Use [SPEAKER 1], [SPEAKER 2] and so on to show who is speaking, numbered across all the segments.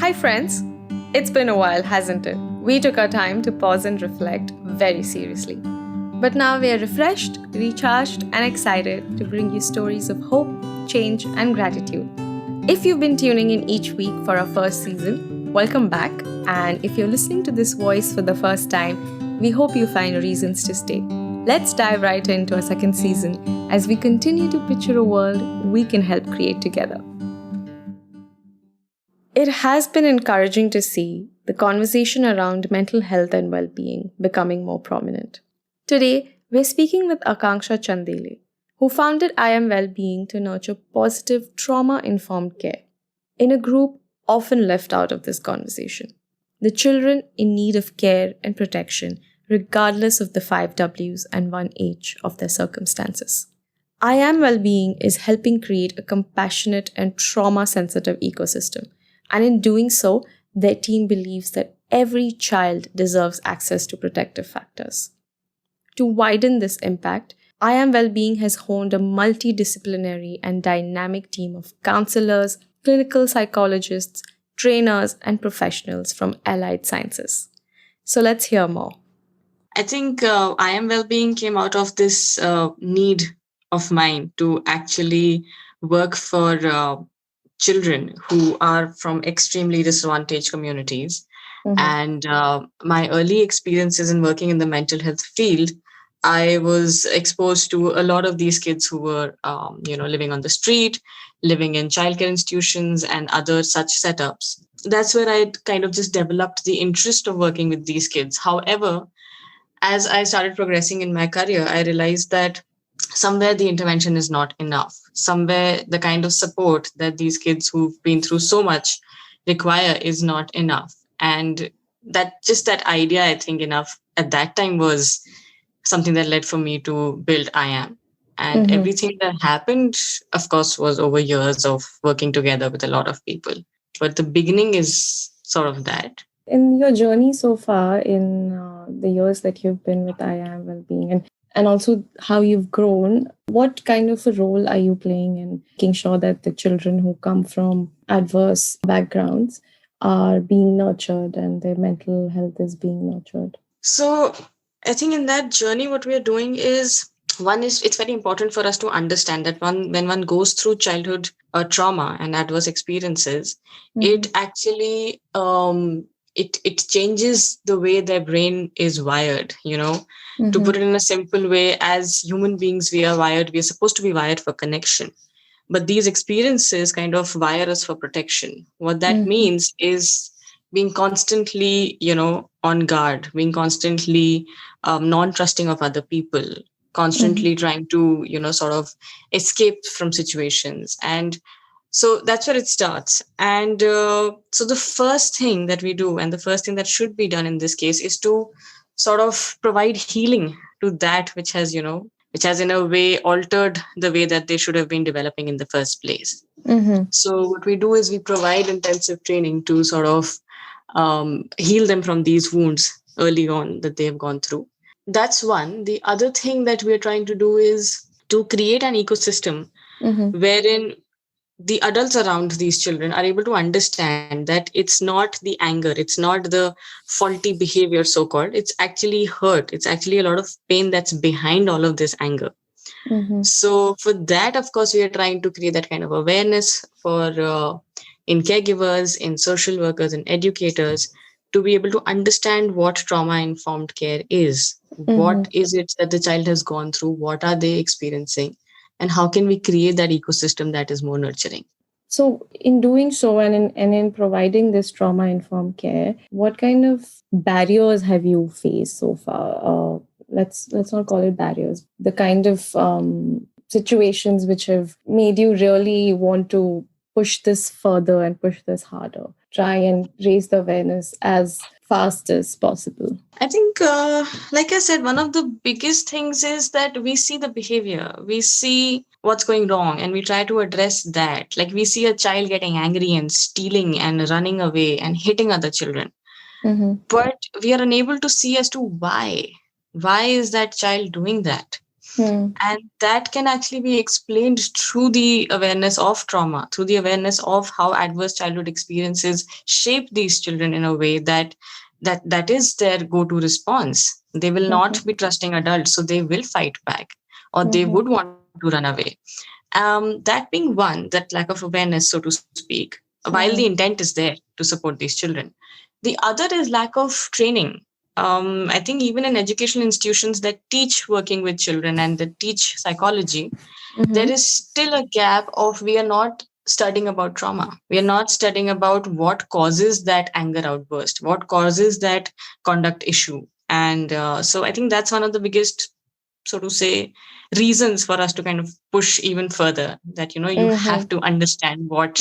[SPEAKER 1] Hi, friends. It's been a while, hasn't it? We took our time to pause and reflect very seriously. But now we are refreshed, recharged, and excited to bring you stories of hope, change, and gratitude. If you've been tuning in each week for our first season, welcome back. And if you're listening to this voice for the first time, we hope you find reasons to stay. Let's dive right into our second season as we continue to picture a world we can help create together. It has been encouraging to see the conversation around mental health and well-being becoming more prominent. Today, we're speaking with Akanksha Chandele, who founded I AM Wellbeing to nurture positive, trauma-informed care in a group often left out of this conversation: the children in need of care and protection, regardless of the 5 Ws and 1 H of their circumstances. I AM Wellbeing is helping create a compassionate and trauma-sensitive ecosystem. And in doing so, their team believes that every child deserves access to protective factors. To widen this impact, I AM Wellbeing has honed a multidisciplinary and dynamic team of counselors, clinical psychologists, trainers, and professionals from allied sciences. So let's hear more.
[SPEAKER 2] I think I Am Wellbeing came out of this need of mine to actually work for children who are from extremely disadvantaged communities. And my early experiences in working in the mental health field, I was exposed to a lot of these kids who were, living on the street, living in childcare institutions, and other such setups. That's where I kind of just developed the interest of working with these kids. However, as I started progressing in my career, I realized that somewhere the intervention is not enough. Somewhere the kind of support that these kids who've been through so much require is not enough. And that idea, I think, enough at that time was something that led for me to build I Am. And everything that happened, of course, was over years of working together with a lot of people. But the beginning is sort of that.
[SPEAKER 1] In your journey so far, in the years that you've been with I AM Wellbeing, and also how you've grown, what kind of a role are you playing in making sure that the children who come from adverse backgrounds are being nurtured and their mental health is being nurtured?
[SPEAKER 2] So I think in that journey, what we are doing is, one is, it's very important for us to understand that when one goes through childhood trauma and adverse experiences, it actually it changes the way their brain is wired. To put it in a simple way, as human beings, we are wired. We are supposed to be wired for connection, but these experiences kind of wire us for protection. What that means is being constantly, on guard, being constantly non-trusting of other people, constantly trying to, sort of escape from situations. And so that's where it starts. And so the first thing that we do, and the first thing that should be done in this case, is to sort of provide healing to that which has in a way altered the way that they should have been developing in the first place. So what we do is we provide intensive training to sort of heal them from these wounds early on that they have gone through. That's one. The other thing that we're trying to do is to create an ecosystem wherein the adults around these children are able to understand that it's not the anger, it's not the faulty behavior, so called. It's actually hurt. It's actually a lot of pain that's behind all of this anger. So for that, of course, we are trying to create that kind of awareness for in caregivers, in social workers, and educators, to be able to understand what trauma-informed care is. What is it that the child has gone through? What are they experiencing? And how can we create that ecosystem that is more nurturing?
[SPEAKER 1] So in doing so, and in providing this trauma-informed care, what kind of barriers have you faced so far? Let's not call it barriers. The kind of situations which have made you really want to push this further and push this harder, try and raise the awareness as fast as possible.
[SPEAKER 2] I think, like I said, one of the biggest things is that we see the behavior, we see what's going wrong, and we try to address that. Like, we see a child getting angry and stealing and running away and hitting other children. But we are unable to see as to why. Why is that child doing that?
[SPEAKER 1] Hmm.
[SPEAKER 2] And that can actually be explained through the awareness of trauma, through the awareness of how adverse childhood experiences shape these children in a way that is their go-to response. They will not be trusting adults, so they will fight back, or they
[SPEAKER 1] Mhm.
[SPEAKER 2] would want to run away. That being one, that lack of awareness, so to speak, while the
[SPEAKER 1] Mhm.
[SPEAKER 2] intent is there to support these children, the other is lack of training. I think even in educational institutions that teach working with children and that teach psychology, there
[SPEAKER 1] Mhm.
[SPEAKER 2] is still a gap of we are not studying about trauma. We are not studying about what causes that anger outburst, what causes that conduct issue. And so I think that's one of the biggest, so to say, reasons for us to kind of push even further, that you have
[SPEAKER 1] Mhm.
[SPEAKER 2] to understand what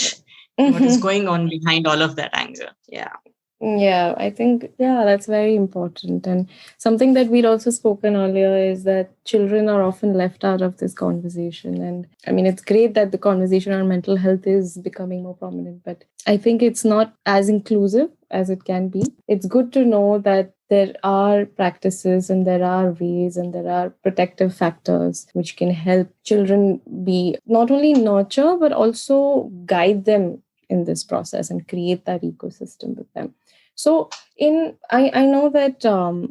[SPEAKER 2] is
[SPEAKER 1] Mhm.
[SPEAKER 2] going on behind all of that anger. Yeah.
[SPEAKER 1] Yeah, I think, yeah, that's very important. And something that we'd also spoken earlier is that children are often left out of this conversation. And I mean, it's great that the conversation on mental health is becoming more prominent, but I think it's not as inclusive as it can be. It's good to know that there are practices and there are ways and there are protective factors which can help children be not only nurture, but also guide them in this process and create that ecosystem with them. So, I know that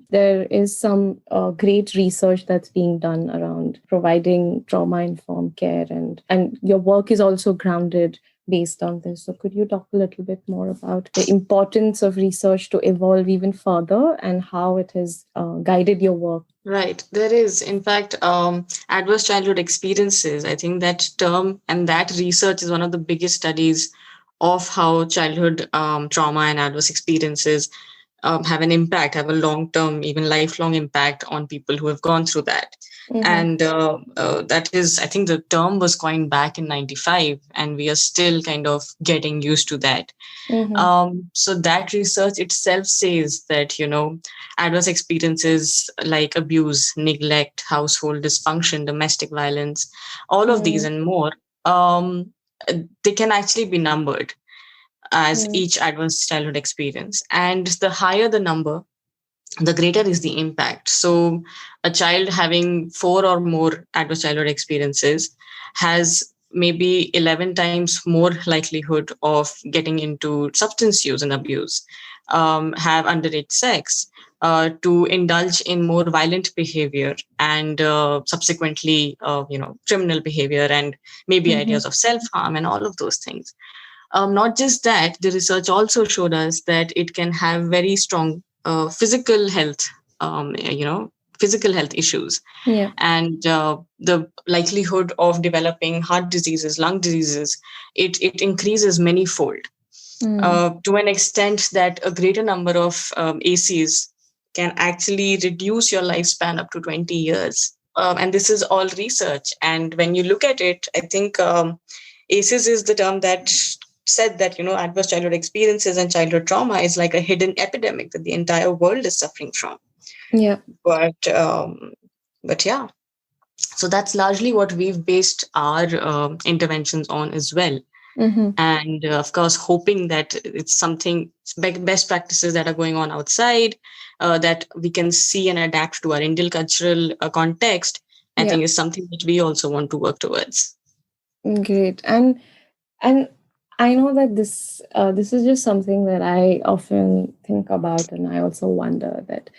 [SPEAKER 1] there is some great research that's being done around providing trauma informed care, and your work is also grounded based on this. So, could you talk a little bit more about the importance of research to evolve even further and how it has guided your work?
[SPEAKER 2] Right. There is, in fact, adverse childhood experiences. I think that term and that research is one of the biggest studies of how childhood trauma and adverse experiences have an impact, have a long term, even lifelong impact on people who have gone through that.
[SPEAKER 1] Mm-hmm.
[SPEAKER 2] And that is, I think the term was coined back in 95, and we are still kind of getting used to that.
[SPEAKER 1] Mm-hmm.
[SPEAKER 2] So that research itself says that, adverse experiences like abuse, neglect, household dysfunction, domestic violence, all of these and more, um, they can actually be numbered as
[SPEAKER 1] Mm-hmm.
[SPEAKER 2] each adverse childhood experience. And the higher the number, the greater is the impact. So, a child having four or more adverse childhood experiences has maybe 11 times more likelihood of getting into substance use and abuse, have underage sex, to indulge in more violent behavior and subsequently, criminal behavior and maybe
[SPEAKER 1] Mm-hmm.
[SPEAKER 2] ideas of self harm and all of those things. Not just that, the research also showed us that it can have very strong physical health, physical health issues,
[SPEAKER 1] Yeah.
[SPEAKER 2] and the likelihood of developing heart diseases, lung diseases, it increases manyfold,
[SPEAKER 1] Mm.
[SPEAKER 2] to an extent that a greater number of ACs can actually reduce your lifespan up to 20 years. And this is all research. And when you look at it, I think ACEs is the term that said that, adverse childhood experiences and childhood trauma is like a hidden epidemic that the entire world is suffering from.
[SPEAKER 1] Yeah.
[SPEAKER 2] But yeah, so that's largely what we've based our interventions on as well.
[SPEAKER 1] Mm-hmm.
[SPEAKER 2] And of course, hoping that it's something best practices that are going on outside, that we can see and adapt to our Indian cultural context, I
[SPEAKER 1] Yeah.
[SPEAKER 2] think is something that we also want to work towards.
[SPEAKER 1] Great. And I know that this is just something that I often think about, and I also wonder that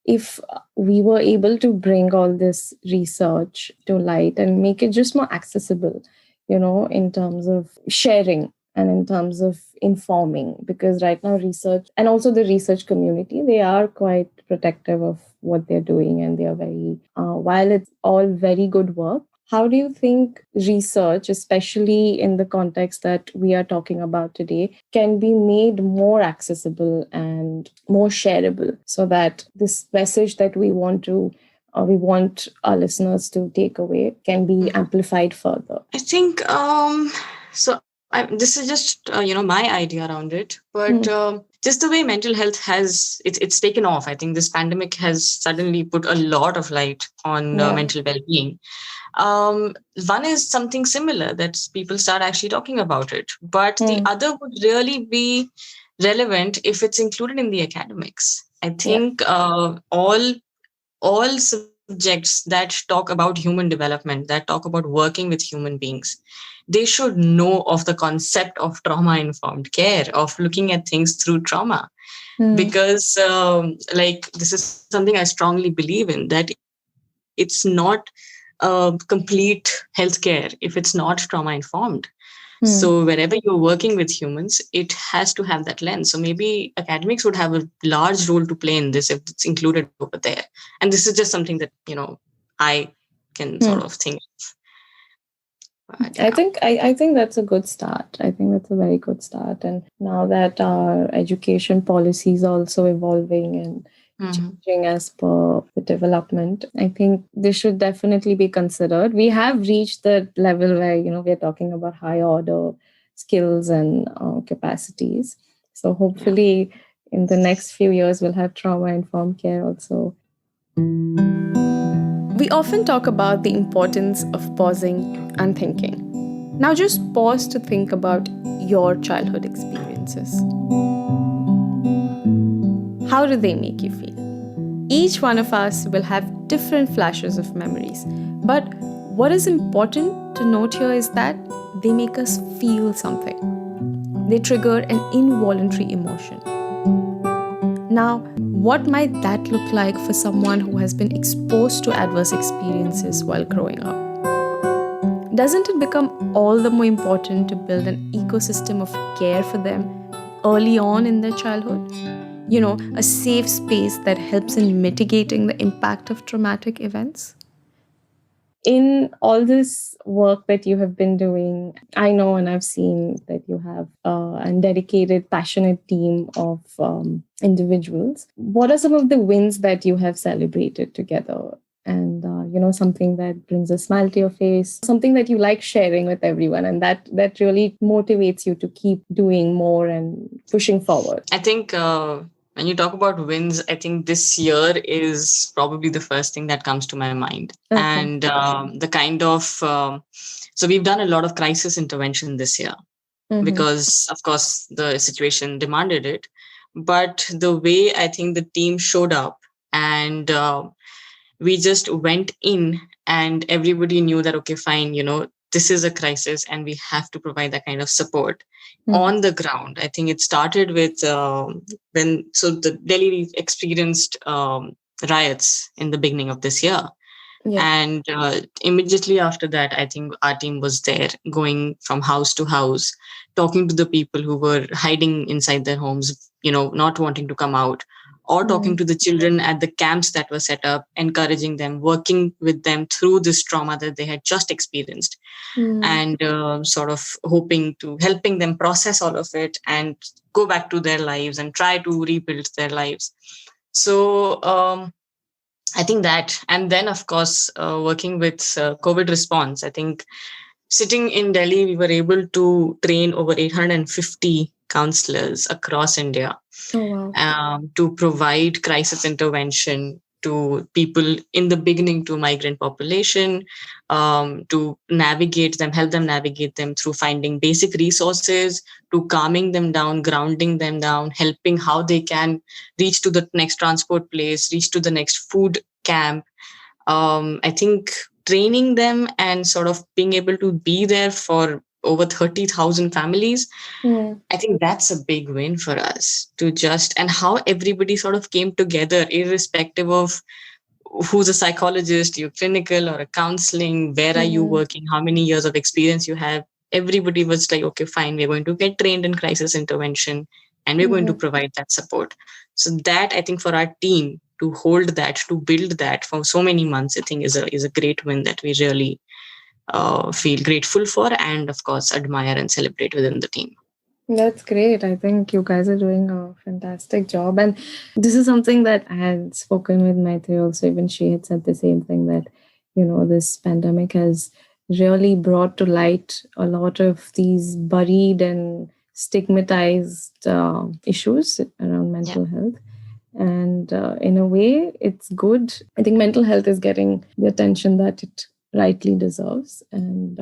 [SPEAKER 1] if we were able to bring all this research to light and make it just more accessible, in terms of sharing and in terms of informing, because right now research and also the research community, they are quite protective of what they're doing, and they are very while it's all very good work, how do you think research, especially in the context that we are talking about today, can be made more accessible and more shareable so that this message that we want our listeners to take away can be
[SPEAKER 2] Mhm.
[SPEAKER 1] amplified further?
[SPEAKER 2] I think this is just my idea around it, but
[SPEAKER 1] Hmm.
[SPEAKER 2] just the way mental health has it's taken off. I think this pandemic has suddenly put a lot of light on
[SPEAKER 1] Yeah.
[SPEAKER 2] mental well-being. um, One is something similar that people start actually talking about it, but the
[SPEAKER 1] Hmm.
[SPEAKER 2] other would really be relevant if it's included in the academics. I
[SPEAKER 1] Yeah.
[SPEAKER 2] think all severe subjects that talk about human development, that talk about working with human beings, they should know of the concept of trauma informed care, of looking at things through trauma. Because like, this is something I strongly believe in, that it's not complete healthcare if it's not trauma informed. So wherever you're working with humans, it has to have that lens. So maybe academics would have a large role to play in this if it's included over there. And this is just something that, I can sort of think of. But
[SPEAKER 1] I
[SPEAKER 2] yeah.
[SPEAKER 1] think I think that's a good start. I think that's a very good start. And now that our education policy is also evolving and changing as per the development, I think this should definitely be considered. We have reached the level where we're talking about high order skills and capacities. So hopefully, in the next few years, we'll have trauma informed care also. We often talk about the importance of pausing and thinking. Now, just pause to think about your childhood experiences. How do they make you feel? Each one of us will have different flashes of memories, but what is important to note here is that they make us feel something. They trigger an involuntary emotion. Now, what might that look like for someone who has been exposed to adverse experiences while growing up? Doesn't it become all the more important to build an ecosystem of care for them early on in their childhood? A safe space that helps in mitigating the impact of traumatic events? In all this work that you have been doing, I know and I've seen that you have a dedicated, passionate team of individuals. What are some of the wins that you have celebrated together? And something that brings a smile to your face, something that you like sharing with everyone, and that really motivates you to keep doing more and pushing forward.
[SPEAKER 2] I think when you talk about wins, I think this year is probably the first thing that comes to my mind. Okay. And the kind of, so we've done a lot of crisis intervention this year because, of course, the situation demanded it. But the way I think the team showed up, and we just went in and everybody knew that, okay, fine, this is a crisis and we have to provide that kind of support on the ground. I think it started with the Delhi experienced riots in the beginning of this year. Yeah. And immediately after that, I think our team was there, going from house to house, talking to the people who were hiding inside their homes, not wanting to come out, or talking to the children at the camps that were set up, encouraging them, working with them through this trauma that they had just experienced, and sort of helping them process all of it and go back to their lives and try to rebuild their lives. So I think that, and then of course, working with COVID response, I think sitting in Delhi, we were able to train over 850 counselors across India. Oh, wow. To provide crisis intervention to people in the beginning, to migrant population, to help them navigate them through finding basic resources, to calming them down, grounding them down, helping how they can reach to the next transport place, reach to the next food camp. I think training them and sort of being able to be there for over 30,000 families, I think that's a big win for us and how everybody sort of came together, irrespective of who's a psychologist, you're clinical or a counseling, where are you working, how many years of experience you have. Everybody was like, okay, fine, we're going to get trained in crisis intervention and we're going to provide that support. So that, I think, for our team to hold that, to build that for so many months, I think is a great win that we really feel grateful for, and of course admire and celebrate within the team.
[SPEAKER 1] That's great. I think you guys are doing a fantastic job. And this is something that I had spoken with Mehta also. Even she had said the same thing, that, this pandemic has really brought to light a lot of these buried and stigmatized issues around mental health. And in a way, it's good. I think mental health is getting the attention that it rightly deserves. And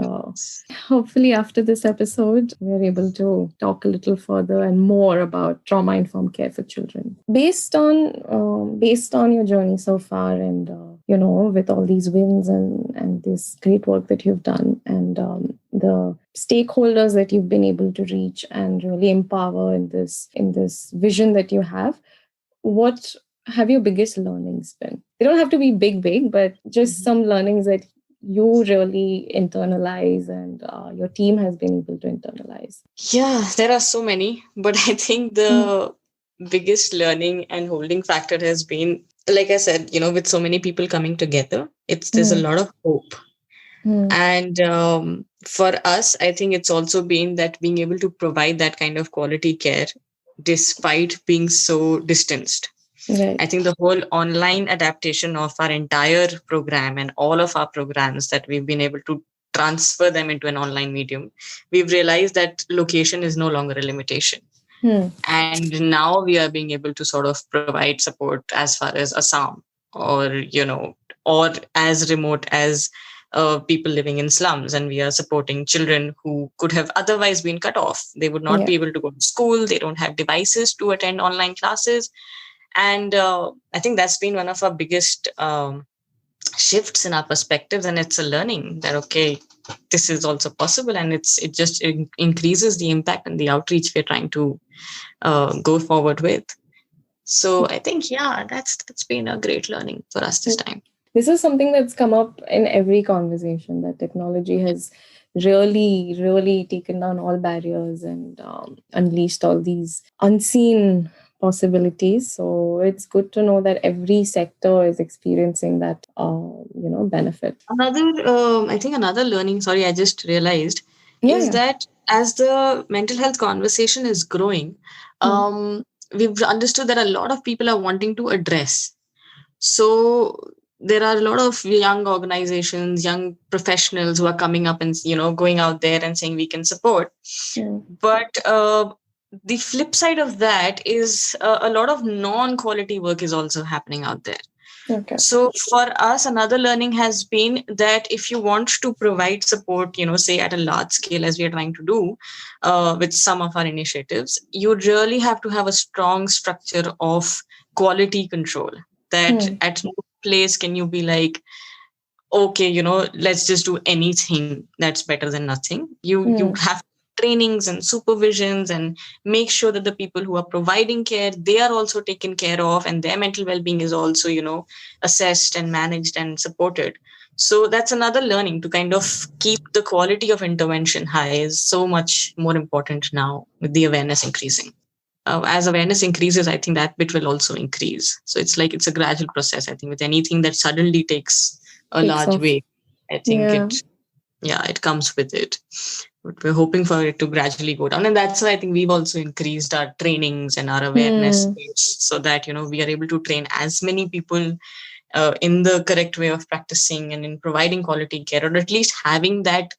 [SPEAKER 1] hopefully, after this episode, we're able to talk a little further and more about trauma-informed care for children. Based on your journey so far, and with all these wins and this great work that you've done, and the stakeholders that you've been able to reach and really empower in this vision that you have, what have your biggest learnings been? They don't have to be big, but just some learnings that you really internalize and your team has been able to internalize.
[SPEAKER 2] Yeah, there are so many, but I think the biggest learning and holding factor has been, like I said, with so many people coming together, there's a lot of hope. And for us, I think it's also been that being able to provide that kind of quality care despite being so distanced.
[SPEAKER 1] Right.
[SPEAKER 2] I think the whole online adaptation of our entire program and all of our programs that we've been able to transfer them into an online medium, we've realized that location is no longer a limitation. And now we are being able to sort of provide support as far as Assam, or as remote as people living in slums, and we are supporting children who could have otherwise been cut off. They would not be able to go to school. They don't have devices to attend online classes. And I think that's been one of our biggest shifts in our perspectives, and it's a learning that, okay, this is also possible, and it just increases the impact and the outreach we're trying to go forward with. So I think, that's been a great learning for us this time.
[SPEAKER 1] This is something that's come up in every conversation, that technology has really, really taken down all barriers and unleashed all these unseen possibilities. So it's good to know that every sector is experiencing that, benefit.
[SPEAKER 2] Another learning, sorry, I just realized, is that as the mental health conversation is growing, we've understood that a lot of people are wanting to address. So there are a lot of young organizations, young professionals who are coming up and, going out there and saying we can support. But the flip side of that is a lot of non-quality work is also happening out there.
[SPEAKER 1] Okay.
[SPEAKER 2] So for us, another learning has been that if you want to provide support, say at a large scale, as we are trying to do with some of our initiatives, you really have to have a strong structure of quality control. That at no place can you be like, okay, let's just do anything that's better than nothing. You have trainings and supervisions and make sure that the people who are providing care, they are also taken care of, and their mental well-being is also, assessed and managed and supported. So that's another learning, to kind of keep the quality of intervention high is so much more important now with the awareness increasing. As awareness increases, I think that bit will also increase. So it's a gradual process. I think with anything that suddenly takes a large weight, I think it comes with it. But we're hoping for it to gradually go down. And that's why I think we've also increased our trainings and our awareness so that, we are able to train as many people in the correct way of practicing and in providing quality care, or at least having that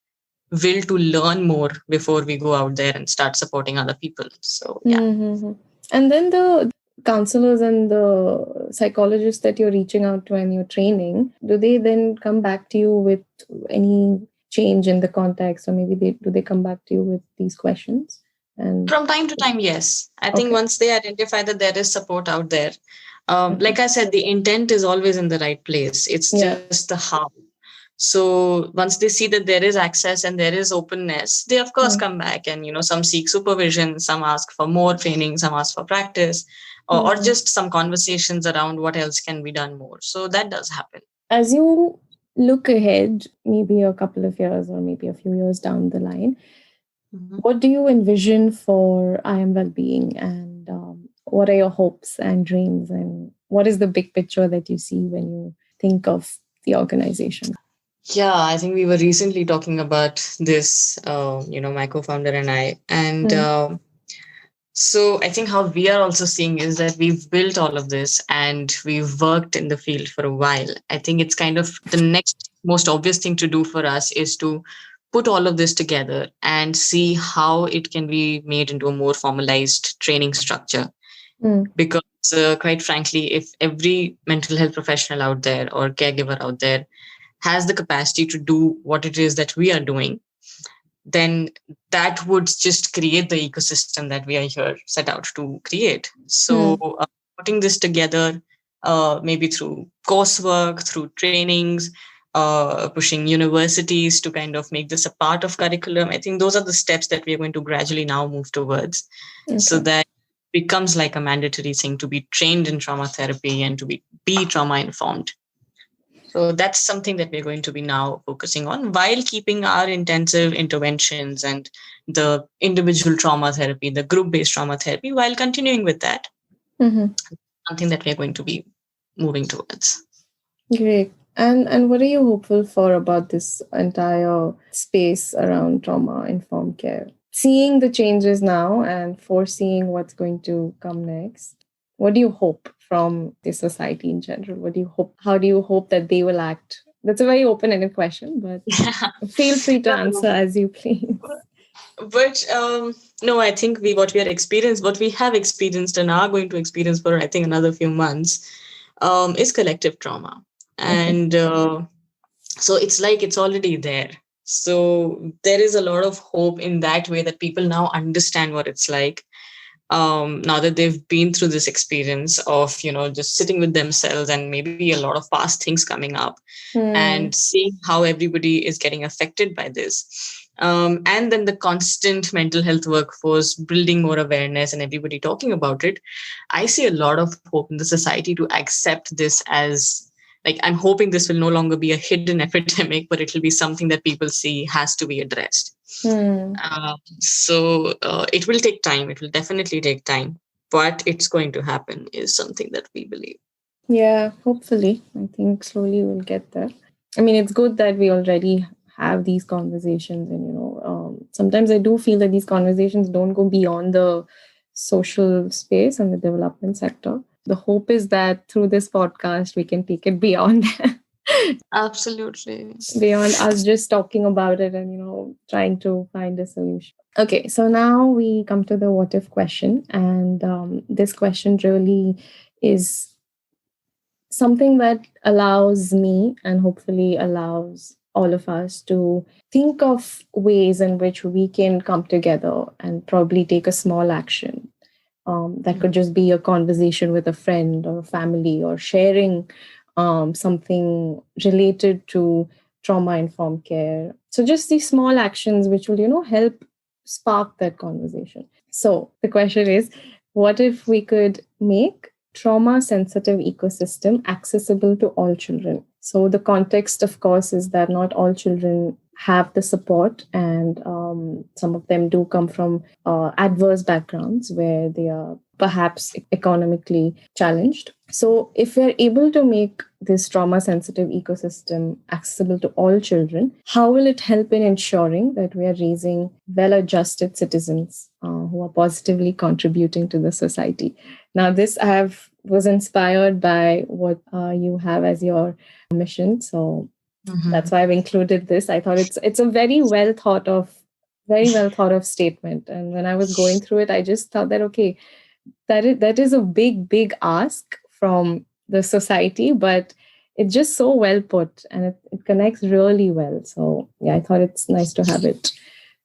[SPEAKER 2] will to learn more before we go out there and start supporting other people. So, yeah.
[SPEAKER 1] And then the counselors and the psychologists that you're reaching out to and you're training, do they then come back to you with any change in the context, or maybe do they come back to you with these questions? And
[SPEAKER 2] from time to time, yes. I think once they identify that there is support out there, like I said, the intent is always in the right place. It's just the how. So once they see that there is access and there is openness, they of course come back and, some seek supervision, some ask for more training, some ask for practice, or just some conversations around what else can be done more. So that does happen.
[SPEAKER 1] As you look ahead, maybe a couple of years or maybe a few years down the line, what do you envision for I AM Wellbeing, and what are your hopes and dreams, and what is the big picture that you see when you think of the organization?
[SPEAKER 2] Yeah, I think we were recently talking about this, my co-founder and I. And so I think how we are also seeing is that we've built all of this and we've worked in the field for a while. I think it's kind of the next most obvious thing to do for us is to put all of this together and see how it can be made into a more formalized training structure. Because quite frankly, if every mental health professional out there or caregiver out there has the capacity to do what it is that we are doing, then that would just create the ecosystem that we are here set out to create. So, putting this together, maybe through coursework, through trainings, pushing universities to kind of make this a part of curriculum. I think those are the steps that we are going to gradually now move towards, so that it becomes like a mandatory thing to be trained in trauma therapy and to be trauma informed. So that's something that we're going to be now focusing on while keeping our intensive interventions and the individual trauma therapy, the group based trauma therapy, while continuing with that. Something that we're going to be moving towards.
[SPEAKER 1] Great. And what are you hopeful for about this entire space around trauma informed care? Seeing the changes now and foreseeing what's going to come next, what do you hope from the society in general? What do you hope? How do you hope that they will act? That's a very open-ended question, but feel free to answer as you please.
[SPEAKER 2] But no, I think what we have experienced and are going to experience for I think another few months, is collective trauma, and so it's like it's already there. So there is a lot of hope in that way that people now understand what it's like. Now that they've been through this experience of just sitting with themselves and maybe a lot of past things coming up, and seeing how everybody is getting affected by this, and then the constant mental health workforce building more awareness and everybody talking about it, I see a lot of hope in the society to accept this as, like, I'm hoping this will no longer be a hidden epidemic, but it will be something that people see has to be addressed. So it will take time. It will definitely take time, but it's going to happen is something that we believe.
[SPEAKER 1] Yeah, hopefully. I think slowly we'll get there. I mean, it's good that we already have these conversations, and sometimes I do feel that these conversations don't go beyond the social space and the development sector. The hope is that through this podcast we can take it beyond
[SPEAKER 2] Absolutely.
[SPEAKER 1] beyond us just talking about it and trying to find a solution. Okay, so now we come to the what if question, and this question really is something that allows me and hopefully allows all of us to think of ways in which we can come together and probably take a small action. That could just be a conversation with a friend or a family, or sharing something related to trauma informed care. So just these small actions which will help spark that conversation. So the question is, what if we could make trauma sensitive ecosystem accessible to all children? So the context, of course, is that not all children have the support, and some of them do come from adverse backgrounds where they are perhaps economically challenged. So if we're able to make this trauma sensitive ecosystem accessible to all children, how will it help in ensuring that we are raising well adjusted citizens who are positively contributing to the society? Now, this was inspired by what you have as your mission. So that's why I've included this. I thought it's a very well thought of statement. And when I was going through it, I just thought that, okay, that is a big ask from the society, but it's just so well put, and it connects really well. So yeah, I thought it's nice to have it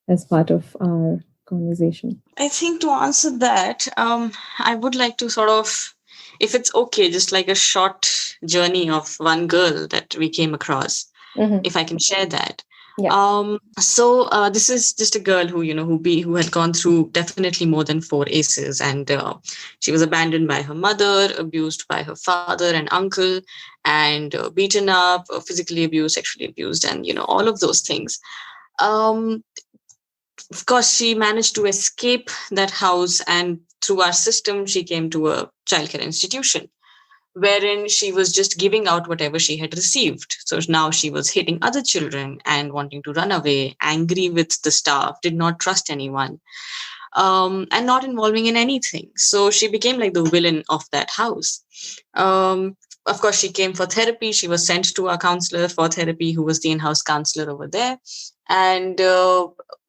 [SPEAKER 1] as part of our conversation.
[SPEAKER 2] I think to answer that, I would like to sort of, if it's okay, just like a short journey of one girl that we came across, if I can share that.
[SPEAKER 1] Yeah.
[SPEAKER 2] So this is just a girl who had gone through definitely more than 4 ACEs, and she was abandoned by her mother, abused by her father and uncle, and beaten up, physically abused, sexually abused, and all of those things. Of course, she managed to escape that house, and through our system, she came to a childcare institution wherein she was just giving out whatever she had received. So now she was hitting other children and wanting to run away, angry with the staff, did not trust anyone, and not involving in anything. So she became like the villain of that house. Of course, she came for therapy. She was sent to a counselor for therapy who was the in-house counselor over there. And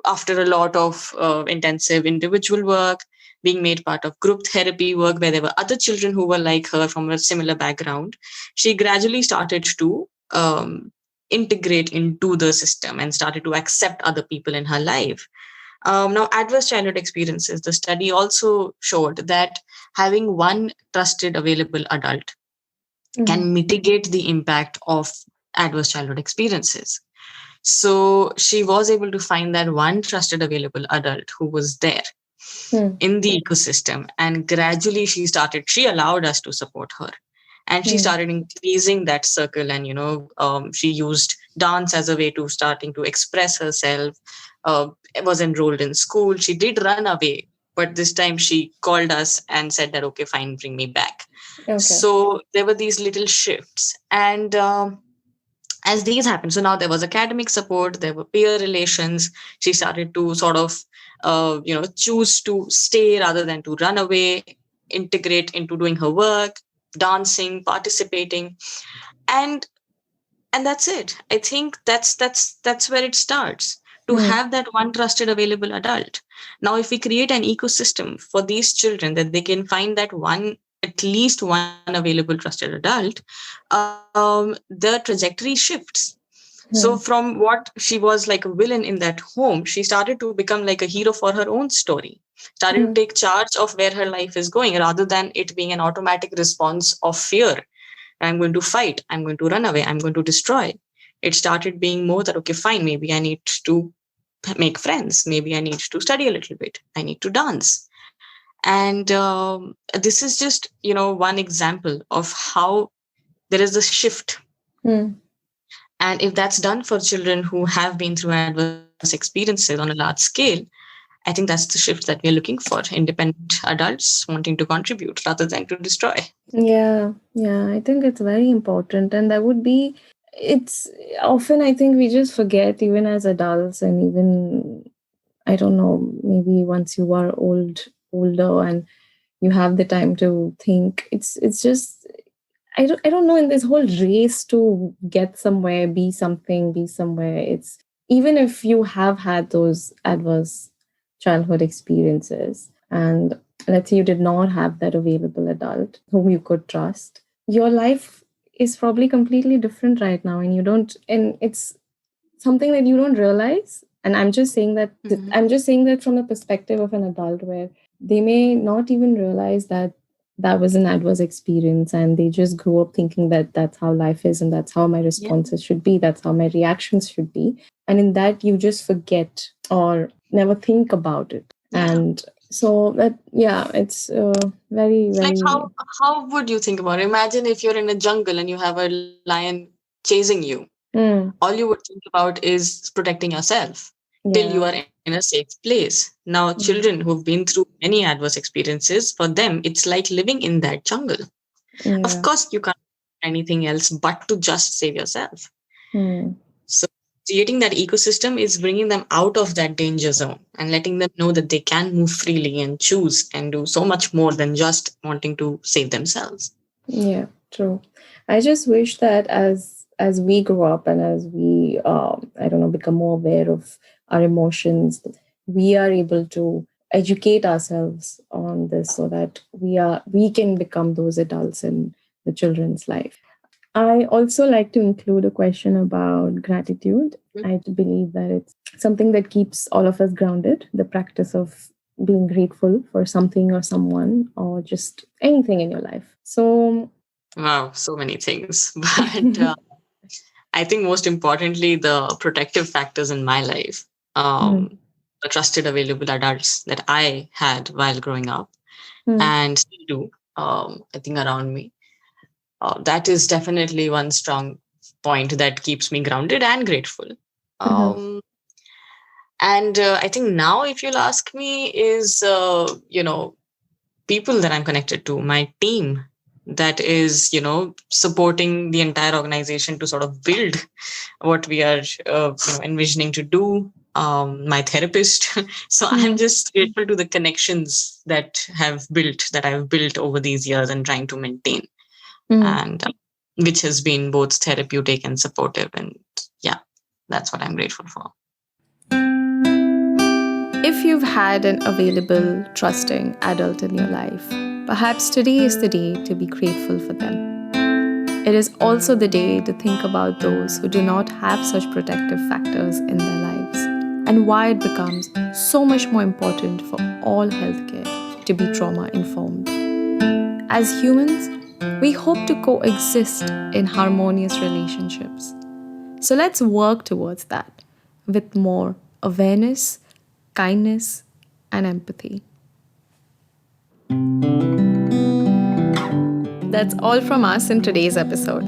[SPEAKER 2] after a lot of intensive individual work, being made part of group therapy work where there were other children who were like her from a similar background, she gradually started to integrate into the system and started to accept other people in her life. Now, adverse childhood experiences, the study also showed that having one trusted available adult can mitigate the impact of adverse childhood experiences. So she was able to find that one trusted available adult who was there
[SPEAKER 1] Mm.
[SPEAKER 2] in the ecosystem, and gradually she allowed us to support her, and she
[SPEAKER 1] Mm.
[SPEAKER 2] started increasing that circle. And she used dance as a way to starting to express herself. Was enrolled in school. She did run away, but this time she called us and said that, okay, fine, bring me back.
[SPEAKER 1] Okay.
[SPEAKER 2] So there were these little shifts, and as these happened, so now there was academic support, there were peer relations. She started to sort of choose to stay rather than to run away, integrate into doing her work, dancing, participating. And and that's it. I think that's where it starts, to
[SPEAKER 1] Mm.
[SPEAKER 2] have that one trusted available adult. Now, if we create an ecosystem for these children, that they can find that one, at least one available trusted adult, the trajectory shifts. So
[SPEAKER 1] Mm.
[SPEAKER 2] from what she was like a villain in that home, she started to become like a hero for her own story, started to
[SPEAKER 1] Mm.
[SPEAKER 2] take charge of where her life is going, rather than it being an automatic response of fear. I'm going to fight, I'm going to run away, I'm going to destroy. It started being more that, okay, fine, maybe I need to make friends, maybe I need to study a little bit, I need to dance. And this is just, one example of how there is a shift.
[SPEAKER 1] Mm.
[SPEAKER 2] And if that's done for children who have been through adverse experiences on a large scale, I think that's the shift that we're looking for. Independent adults wanting to contribute rather than to destroy.
[SPEAKER 1] Yeah, yeah, I think it's very important. And that would be, it's often, I think we just forget, even as adults, and even, I don't know, maybe once you are older and you have the time to think, it's just, I don't know, in this whole race to get somewhere, be something, be somewhere, it's, even if you have had those adverse childhood experiences, and let's say you did not have that available adult whom you could trust, your life is probably completely different right now, and you don't, and it's something that you don't realize. And I'm just saying that from the perspective of an adult, where they may not even realize that that was an adverse experience, and they just grew up thinking that that's how life is, and that's how my
[SPEAKER 2] Yeah.
[SPEAKER 1] responses should be, that's how my reactions should be. And in that, you just forget or never think about it.
[SPEAKER 2] Yeah.
[SPEAKER 1] And so that, yeah, it's very,
[SPEAKER 2] It's like,
[SPEAKER 1] very.
[SPEAKER 2] how would you think about it? Imagine if you're in a jungle and you have a lion chasing you.
[SPEAKER 1] Mm,
[SPEAKER 2] All you would think about is protecting yourself till you
[SPEAKER 1] yeah.
[SPEAKER 2] are in a safe place. Now, children
[SPEAKER 1] Mm,
[SPEAKER 2] who've been through many adverse experiences, for them, it's like living in that jungle. Of
[SPEAKER 1] yeah.
[SPEAKER 2] course, you can't do anything else but to just save yourself.
[SPEAKER 1] Mm,
[SPEAKER 2] So, creating that ecosystem is bringing them out of that danger zone and letting them know that they can move freely and choose and do so much more than just wanting to save themselves.
[SPEAKER 1] yeah, true. I just wish that as we grow up, and as we I don't know, become more aware of our emotions, we are able to educate ourselves on this, so that we can become those adults in the children's life. I also like to include a question about gratitude. I believe that it's something that keeps all of us grounded, the practice of being grateful for something or someone, or just anything in your life. So,
[SPEAKER 2] Wow, so many things. But I think most importantly, the protective factors in my life,
[SPEAKER 1] mm,
[SPEAKER 2] the trusted available adults that I had while growing up
[SPEAKER 1] mm,
[SPEAKER 2] and still do, I think around me. That is definitely one strong point that keeps me grounded and grateful.
[SPEAKER 1] uh-huh,
[SPEAKER 2] Um, and I think now, if you'll ask me, is, people that I'm connected to, my team that is, supporting the entire organization to sort of build what we are envisioning to do. My therapist. So I'm
[SPEAKER 1] mm,
[SPEAKER 2] just grateful to the connections that I've built over these years and trying to maintain,
[SPEAKER 1] mm.
[SPEAKER 2] and which has been both therapeutic and supportive. And yeah, that's what I'm grateful for.
[SPEAKER 1] If you've had an available, trusting adult in your life, perhaps today is the day to be grateful for them. It is also the day to think about those who do not have such protective factors in their lives and why it becomes so much more important for all healthcare to be trauma-informed. As humans, we hope to coexist in harmonious relationships. So let's work towards that with more awareness, kindness, and empathy. That's all from us in today's episode.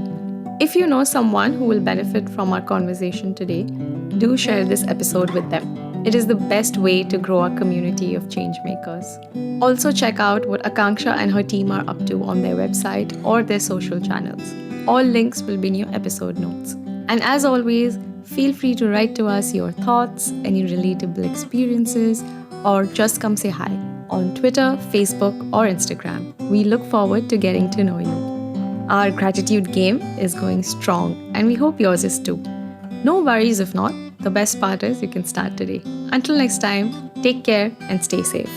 [SPEAKER 1] If you know someone who will benefit from our conversation today, do share this episode with them. It is the best way to grow our community of change makers. Also check out what Akanksha and her team are up to on their website or their social channels. All links will be in your episode notes. And as always, feel free to write to us your thoughts, any relatable experiences, or just come say hi on Twitter, Facebook, or Instagram. We look forward to getting to know you. Our gratitude game is going strong, and we hope yours is too. No worries if not. The best part is you can start today. Until next time, take care and stay safe.